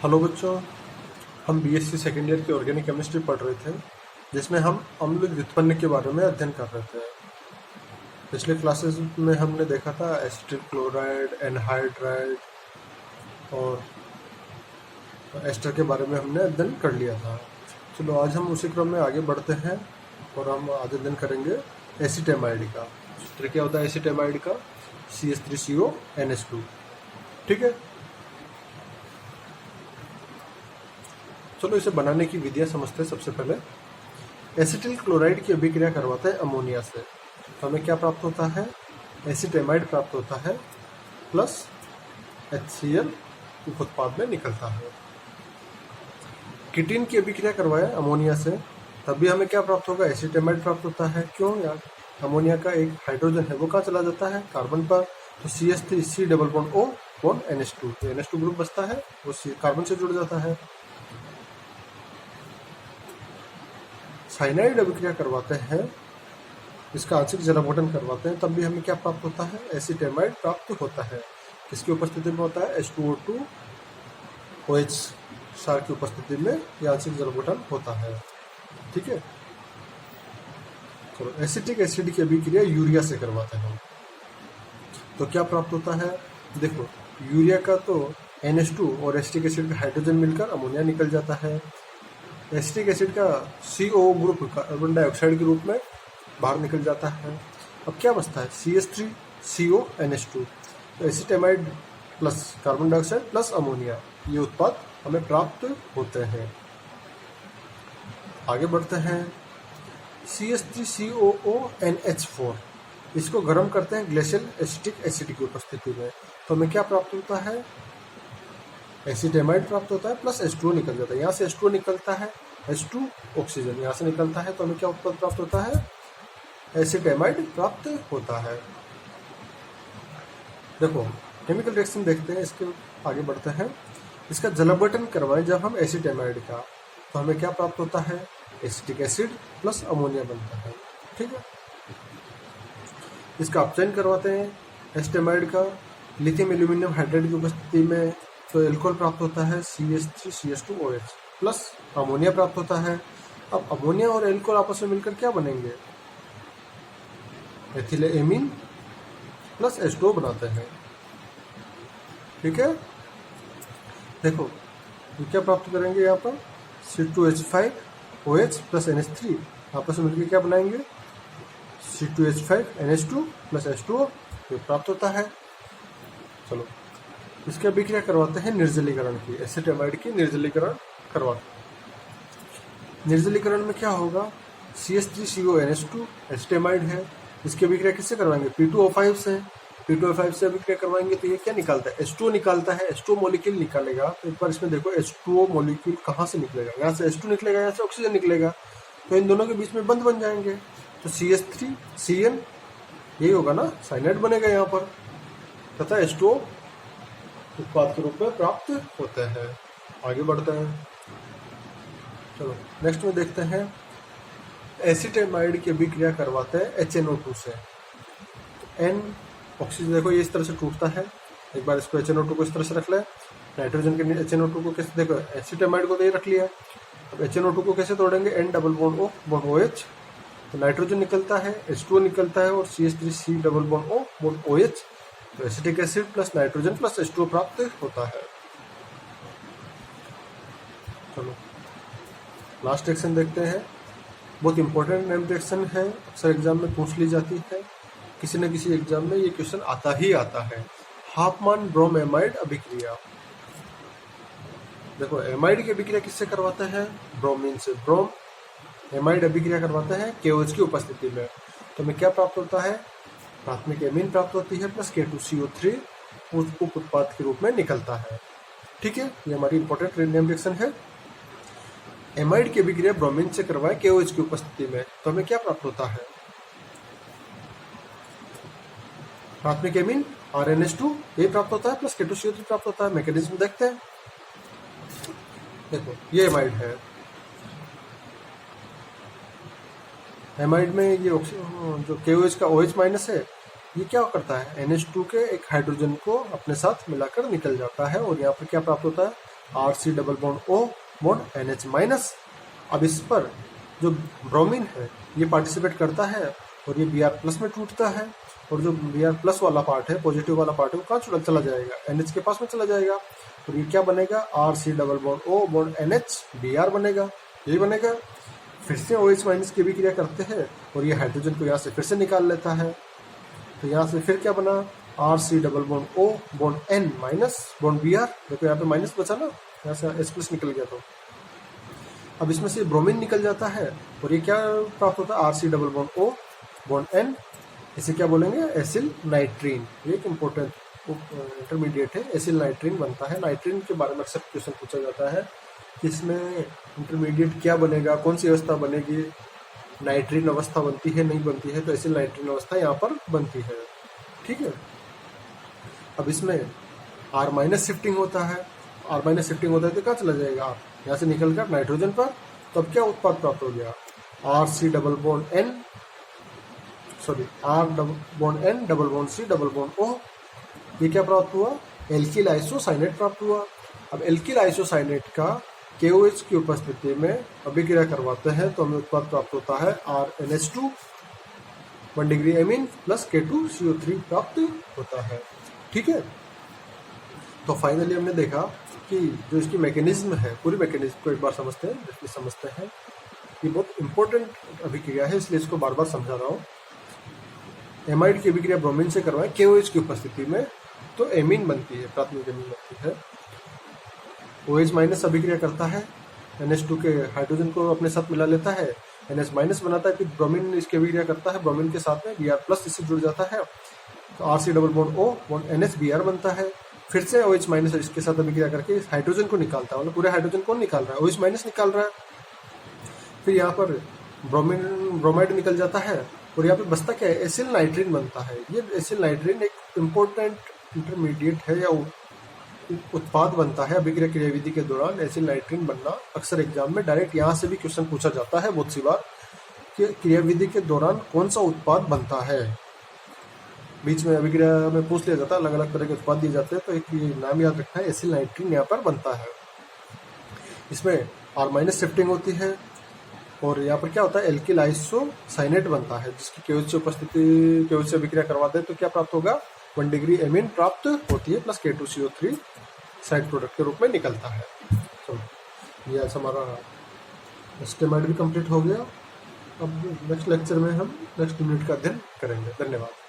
Hello बच्चों, हम BSc second year की ऑर्गेनिक केमिस्ट्री पढ़ रहे थे, जिसमें हम अम्ल व्युत्पन्न के बारे में अध्ययन कर रहे थे। पिछले क्लासेस में हमने देखा था एसिटिल क्लोराइड, एनहाइड्राइड और एस्टर के बारे में हमने अध्ययन कर लिया था। चलो आज हम उसी क्रम में आगे बढ़ते हैं और हम आज अध्ययन करेंगे एसिटेमाइड का। सूत्र क्या होता है एसिटेमाइड का? CH3CONH2। ठीक है, चलो इसे बनाने की विधियां समझते हैं। सबसे पहले एसिटिल क्लोराइड की अभिक्रिया करवाते हैं अमोनिया से, तो हमें क्या प्राप्त होता है? एसिटेमाइड प्राप्त होता है प्लस HCl उप उत्पाद में निकलता है। कीटीन की अभिक्रिया करवाए अमोनिया से, तब भी हमें क्या प्राप्त होगा? एसिटेमाइड प्राप्त होता है। क्यों यार? अमोनिया का एक हाइड्रोजन है, वो कहाँ चला जाता है? कार्बन पर। तो CH3 double bond O bond NH2, तो NH2 ग्रुप बचता है, वो कार्बन से जुड़ जाता है। साइनाइड अभिक्रिया करवाते हैं, इसका आंशिक जलावटन करवाते हैं, तब भी हमें क्या प्राप्त होता है? एसिटेमाइड प्राप्त होता है। किसकी उपस्थिति में होता है? H2O2 OH क्षार की उपस्थिति में यह आंशिक जलावटन होता है। ठीक है, चलो एसिटिक एसिड की अभिक्रिया यूरिया से करवाते हैं हम, तो क्या प्राप्त होता है? देखो, यूरिया का तो NH2 और एसिटिक एसिड का हाइड्रोजन मिलकर अमोनिया निकल जाता है। एसिटिक एसिड का CO ग्रुप कार्बन डाइऑक्साइड के रूप में बाहर निकल जाता है। अब क्या बचता है? CH3CONH2। तो acetamide plus carbon dioxide plus ammonia, ये उत्पाद हमें प्राप्त होते हैं। आगे बढ़ते हैं। CH3COONH4, इसको गर्म करते हैं ग्लेशियल एसिटिक एसिड की उपस्थिति में, तो हमें क्या प्राप्त होता है? एसिटेमाइड प्राप्त होता है प्लस H2O निकल जाता है। यहाँ से H2O निकलता है, H2 ऑक्सीजन यहाँ से निकलता है, तो हमें क्या उत्पाद प्राप्त होता है? एसिटेमाइड प्राप्त होता है। देखो केमिकल रिएक्शन देखते हैं, इसके आगे बढ़ते हैं। इसका जलावटन करवाएं जब हम एसिटेमाइड का, तो हमें क्या प्राप्त होता है? एसिटिक एसिड प्लस अमोनिया बनता है। ठीक है, इसका अपचयन करवाते हैं एसिटेमाइड का लिथियम एल्यूमिनियम हाइड्राइड की उपस्थिति में, तो एल्कोहल प्राप्त होता है CH3CH2OH प्लस अमोनिया प्राप्त होता है। अब अमोनिया और एल्कोहल आपस में मिलकर क्या बनेंगे? एथिलेमीन प्लस H2O बनाते हैं। ठीक है, देखो ये क्या प्राप्त करेंगे? यहाँ पर C2H5OH प्लस NH3 आपस में मिलकर क्या बनाएंगे? C2H5NH2 प्लस H2O, ये प्राप्त होता है। चलो इसकी अभिक्रिया करवाते हैं निर्जलीकरण की, एसिटेमाइड की निर्जलीकरण करवाते हैं। निर्जलीकरण में क्या होगा? CH3CONH2 एसिटेमाइड है, इसकी अभिक्रिया किससे करवाएंगे? P2O5 से। P2O5 से अभिक्रिया करवाएंगे तो ये क्या निकालता है? H2O निकालता है। H2O मॉलिक्यूल निकालेगा, तो एक बार इसमें देखो H2O मॉलिक्यूल कहाँ से निकलेगा? यहाँ से H2 निकलेगा, यहाँ से ऑक्सीजन निकलेगा, तो इन दोनों के बीच में बंध बन जाएंगे, तो CH3CN यही होगा ना, साइनाइड बनेगा यहाँ पर, तथा H2O उत्पाद के रूप में प्राप्त होते हैं। आगे बढ़ते हैं। चलो नेक्स्ट में देखते हैं। एसिटेमाइड की अभिक्रिया करवाते हैं HNO2 से। N ऑक्सीजन देखो ये इस तरह से टूटता है, एक बार इसको HNO2 को इस तरह से रख ले। नाइट्रोजन के HNO2 को कैसे, देखो एसिटेमाइड को तो ये रख लिया, अब HNO2 को कैसे तोड़ेंगे? N double bond O bond OH, तो नाइट्रोजन निकलता है, H2O निकलता है और CH3C double bond O bond OH, तो acetic acid plus nitrogen plus H2O प्राप्त होता है। चलो लास्ट रिएक्शन देखते हैं। बहुत इंपॉर्टेंट नेम रिएक्शन है, अक्सर एग्जाम में पूछ ली जाती है, किसी न किसी एग्जाम में ये क्वेश्चन आता ही आता है। हाफमान ब्रोमेमाइड अभिक्रिया। देखो एमाइड की अभिक्रिया किससे करवाते हैं? ब्रोमीन से। ब्रोम एमाइड अभिक्रिया करवाते हैं KOH की उपस्थिति में, तो हमें क्या प्राप्त होता है? प्राथमिक एमीन प्राप्त होती है प्लस K2CO3 उप उत्पाद के रूप में निकलता है। ठीक है, ये हमारी इंपॉर्टेंट नेम रिएक्शन है। एमाइड की अभिक्रिया ब्रोमीन से करवाए KOH की उपस्थिति में, तो हमें क्या प्राप्त होता है? प्राथमिक एमीन RNH2 ये प्राप्त होता है प्लस K2CO3 प्राप्त होता है। मैकेनिज्म देखते हैं। देखो ये एमाइड है, एमाइड में ये जो KOH का OH माइनस है, ये क्या करता है? NH2 के एक हाइड्रोजन को अपने साथ मिलाकर निकल जाता है और यहाँ पर क्या प्राप्त होता है? RC double bond O bond NH minus. अब इस पर जो ब्रोमीन है ये पार्टिसिपेट करता है और ये Br प्लस में टूटता है, और जो Br प्लस वाला पार्ट है, पॉजिटिव वाला पार्ट है, वो कहाँ चला जाएगा, NH के पास में चला जाएगा। और ये क्या बनेगा, RC double bond O bond NH Br बनेगा, यही बनेगा। फिर से OH माइनस की भी क्रिया करते हैं और ये हाइड्रोजन को यहाँ से फिर से निकाल लेता है। तो यहाँ से फिर क्या बना, RC double bond O bond N minus bond Br। देखो यहाँ पे माइनस बचा ना, यहाँ से H प्लस निकल गया। तो अब इसमें से ब्रोमीन निकल जाता है और ये क्या प्राप्त होता है, RC double bond O bond N, इसे क्या बोलेंगे, एसिल नाइट्रीन। ये एक इम्पोर्टेंट इंटरमीडिएट है, एसिल नाइट्रीन बनता है। नाइट्रीन के बारे में अक्सर क्वेश्चन पूछा जाता है कि इसमें इंटरमीडिएट क्या बनेगा, कौन सी अवस्था बनेगी, नाइट्रीन अवस्था बनती है नहीं बनती है, तो एसिल नाइट्रीन अवस्था यहाँ पर बनती है। ठीक है। अब इसमें R माइनस शिफ्टिंग होता है, R माइनस शिफ्टिंग होता है तो कहाँ चला जाएगा, R यहाँ से निकल कर नाइट्रोजन पर। तो अब क्या उत्पाद प्राप्त हो गया, RC double bond N, sorry R bond N double bond C double bond O। ये क्या प्राप्त हुआ, एल्किल आइसोसाइनेट प्राप्त हुआ। अब एल्किल आइसोसाइनेट का KOH की उपस्थिति में अभिक्रिया करवाते हैं तो हमें उत्पाद प्राप्त होता है RNH2 1 degree amine plus K2CO3 प्राप्त होता है। ठीक है। तो फाइनली हमने देखा कि जो इसकी मैकेनिज्म है, पूरी मैकेनिज्म को एक बार समझते हैं। ये बहुत इंपॉर्टेंट अभिक्रिया है, इसलिए इसको बार बार समझा रहा हूँ। एमाइड की अभिक्रिया ब्रोमीन से करवाएं KOH की उपस्थिति में तो एमीन बनती है, प्राथमिक एमीन बनती है। OH माइनस अभिक्रिया करता है, NH2 के हाइड्रोजन को अपने साथ मिला लेता है, NH माइनस बनाता है, फिर ब्रोमीन इसकी अभिक्रिया करता है, ब्रोमीन के साथ में Br प्लस इससे जुड़ जाता है, तो RC double bond O bond NH Br बनता है। फिर से OH माइनस इसके साथ अभिक्रिया करके इस हाइड्रोजन को निकालता है, मतलब पूरे हाइड्रोजन कौन निकाल रहा है, OH माइनस निकाल रहा है। फिर यहाँ पर ब्रोमाइड निकल जाता है और यहाँ पे बचता क्या है, एसिल नाइट्रीन बनता है। ये एसिल नाइट्रीन एक इम्पोर्टेंट इंटरमीडिएट है या उत्पाद बनता है अभिक्रिया क्रियाविधि के दौरान। एसिल नाइट्रीन बनना अक्सर एग्जाम में डायरेक्ट यहाँ से भी क्वेश्चन पूछा जाता है बहुत सी बार कि क्रियाविधि के दौरान कौन सा उत्पाद बनता है। बीच में अभिक्रिया में पूछ लिया जाता है, अलग अलग तरह के उत्पाद दिए जाते हैं, तो एक ये नाम याद रखना है, एसिल नाइट्रीन यहाँ पर बनता है। इसमें R माइनस शिफ्टिंग होती है और यहाँ पर क्या होता है, एल्किल आइसोसाइनेट बनता है जिसकी KOH से अभिक्रिया करवाते हैं तो क्या प्राप्त होगा, 1 डिग्री एमीन प्राप्त होती है प्लस K2CO3 साइड प्रोडक्ट के रूप में निकलता है। तो ये आज हमारा स्टेमाइड भी कंप्लीट हो गया। अब नेक्स्ट लेक्चर में हम नेक्स्ट यूनिट का अध्ययन करेंगे। धन्यवाद।